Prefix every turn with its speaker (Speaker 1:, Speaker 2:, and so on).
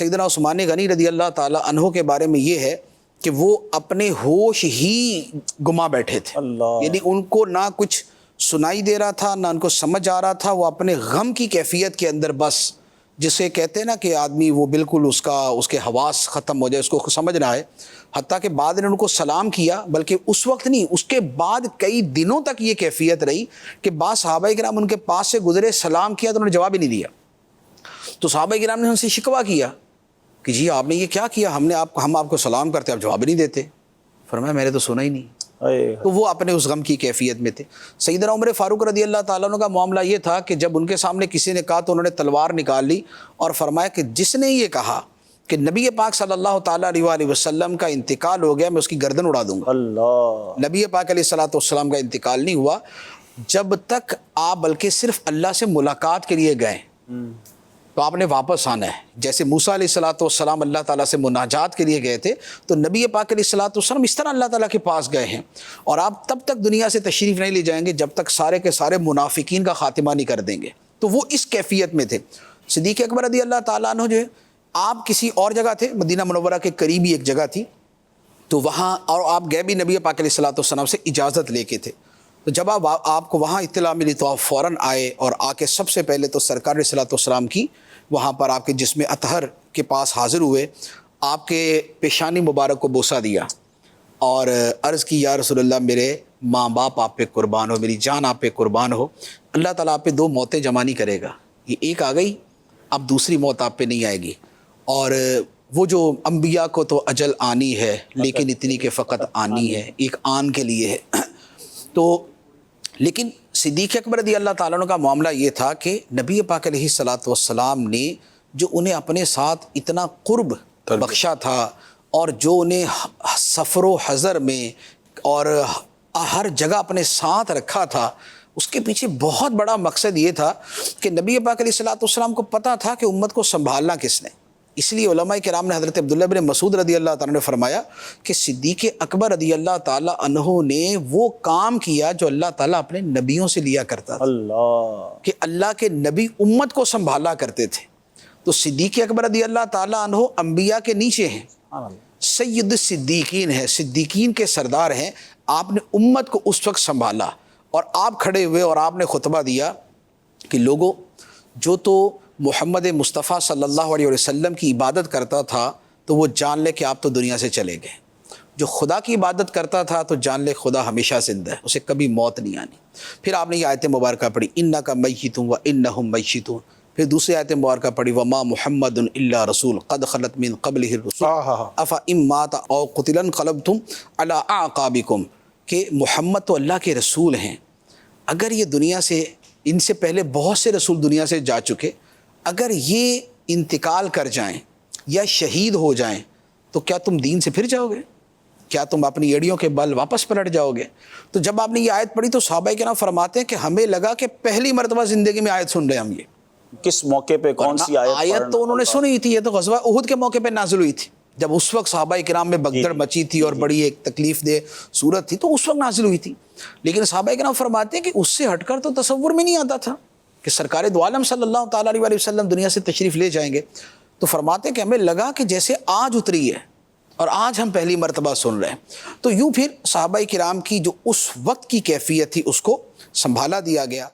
Speaker 1: سیدنا عثمان غنی رضی اللہ تعالیٰ عنہ کے بارے میں یہ ہے کہ وہ اپنے ہوش ہی گما بیٹھے تھے، یعنی ان کو نہ کچھ سنائی دے رہا تھا، نہ ان کو سمجھ آ رہا تھا، وہ اپنے غم کی کیفیت کے اندر بس، جسے کہتے ہیں نا کہ آدمی وہ بالکل اس کے حواس ختم ہو جائے، اس کو سمجھ نہ آئے۔ حتیٰ کہ بعد نے ان کو سلام کیا، بلکہ اس وقت نہیں، اس کے بعد کئی دنوں تک یہ کیفیت رہی کہ بعض صحابہ کرام ان کے پاس سے گزرے، سلام کیا تو انہوں نے جواب ہی نہیں دیا۔ تو صحابہ کرام نے ان سے شکوہ کیا کہ جی آپ نے یہ کیا کیا، ہم آپ کو سلام کرتے، آپ جواب ہی نہیں دیتے۔ فرمایا میں نے تو سنا ہی نہیں۔ تو وہ اپنے اس غم کی کیفیت میں تھے۔ سیدنا عمر فاروق رضی اللہ تعالیٰ عنہ کا معاملہ یہ تھا کہ جب ان کے سامنے کسی نے کہا تو انہوں نے تلوار نکال لی اور فرمایا کہ جس نے یہ کہا کہ نبی پاک صلی اللہ تعالیٰ علیہ وسلم کا انتقال ہو گیا، میں اس کی گردن اڑا دوں گا۔ نبی پاک علیہ الصلوۃ والسلام کا انتقال نہیں ہوا جب تک آپ بلکہ صرف اللہ سے ملاقات کے لیے گئے تو آپ نے واپس آنا ہے۔ جیسے موسیٰ علیہ الصلوۃ والسلام اللہ تعالیٰ سے مناجات کے لیے گئے تھے، تو نبی پاک علیہ الصلوۃ والسلام اس طرح اللہ تعالیٰ کے پاس گئے ہیں، اور آپ تب تک دنیا سے تشریف نہیں لے جائیں گے جب تک سارے کے سارے منافقین کا خاتمہ نہیں کر دیں گے۔ تو وہ اس کیفیت میں تھے۔ صدیق اکبر رضی اللہ تعالیٰ عنہ جو ہے، آپ کسی اور جگہ تھے، مدینہ منورہ کے قریب ہی ایک جگہ تھی، تو وہاں اور آپ گئے بھی نبی پاک علیہ الصلوۃ والسلام سے اجازت لے کے تھے۔ تو جب آپ کو وہاں اطلاع ملی تو آپ فوراً آئے، اور آ کے سب سے پہلے تو سرکار علیہ الصلوۃ والسلام کی وہاں پر آپ کے جسم اطہر کے پاس حاضر ہوئے، آپ کے پیشانی مبارک کو بوسہ دیا اور عرض کی یا رسول اللہ میرے ماں باپ آپ پہ قربان ہو، میری جان آپ پہ قربان ہو، اللہ تعالیٰ آپ پہ دو موتیں جمع نہیں کرے گا، یہ ایک آ گئی، اب دوسری موت آپ پہ نہیں آئے گی، اور وہ جو انبیاء کو تو اجل آنی ہے لیکن اتنی کہ فقط آنی ہے، ایک آن کے لیے ہے۔ تو لیکن صدیق اکبر رضی اللہ تعالیٰ عنہ کا معاملہ یہ تھا کہ نبی پاک علیہ الصلوۃ والسلام نے جو انہیں اپنے ساتھ اتنا قرب بخشا تھا، اور جو انہیں سفر و حضر میں اور ہر جگہ اپنے ساتھ رکھا تھا، اس کے پیچھے بہت بڑا مقصد یہ تھا کہ نبی پاک علیہ الصلوۃ والسلام کو پتہ تھا کہ امت کو سنبھالنا کس نے۔ اس لیے علماء کرام نے حضرت عبداللہ بن مسعود رضی اللہ تعالیٰ نے فرمایا کہ صدیق اکبر رضی اللہ تعالیٰ عنہ نے وہ کام کیا جو اللہ تعالیٰ اپنے نبیوں سے لیا کرتا تھا، کہ اللہ کے نبی امت کو سنبھالا کرتے تھے۔ تو صدیق اکبر رضی اللہ تعالیٰ عنہ انبیاء کے نیچے ہیں، سید الصدیقین ہیں، صدیقین کے سردار ہیں۔ آپ نے امت کو اس وقت سنبھالا، اور آپ کھڑے ہوئے اور آپ نے خطبہ دیا کہ لوگوں، جو تو محمد مصطفیٰ صلی اللہ علیہ وسلم کی عبادت کرتا تھا تو وہ جان لے کہ آپ تو دنیا سے چلے گئے، جو خدا کی عبادت کرتا تھا تو جان لے خدا ہمیشہ زندہ ہے، اسے کبھی موت نہیں آنی۔ پھر آپ نے یہ آیت مبارکہ پڑھی انک میت وانہم میتون، پھر دوسری آیت مبارکہ پڑھی وما محمد الا رسول قد خلت من قبلہ الرسل افان مات او قتل انقلبتم علی اعقابکم، کہ محمد تو اللہ کے رسول ہیں، اگر یہ دنیا سے، ان سے پہلے بہت سے رسول دنیا سے جا چکے، اگر یہ انتقال کر جائیں یا شہید ہو جائیں تو کیا تم دین سے پھر جاؤ گے؟ کیا تم اپنی ایڑیوں کے بل واپس پلٹ جاؤ گے؟ تو جب آپ نے یہ آیت پڑھی تو صحابہ کرام فرماتے ہیں کہ ہمیں لگا کہ پہلی مرتبہ زندگی میں آیت سن رہے ہیں ہم۔ یہ
Speaker 2: کس موقع پہ کون سی
Speaker 1: آیت تو انہوں نے سنی تھی، یہ تو غزوہ احد کے موقع پہ نازل ہوئی تھی، جب اس وقت صحابہ کرام میں بگدڑ مچی تھی اور بڑی ایک تکلیف دہ صورت تھی، تو اس وقت نازل ہوئی تھی۔ لیکن صحابہ کرام فرماتے ہیں کہ اس سے ہٹ کر تو تصور میں نہیں آتا تھا کہ سرکار دو عالم صلی اللہ تعالیٰ علیہ وسلم دنیا سے تشریف لے جائیں گے۔ تو فرماتے ہیں کہ ہمیں لگا کہ جیسے آج اتری ہے اور آج ہم پہلی مرتبہ سن رہے ہیں۔ تو یوں پھر صحابہ کرام کی جو اس وقت کی کیفیت تھی اس کو سنبھالا دیا گیا۔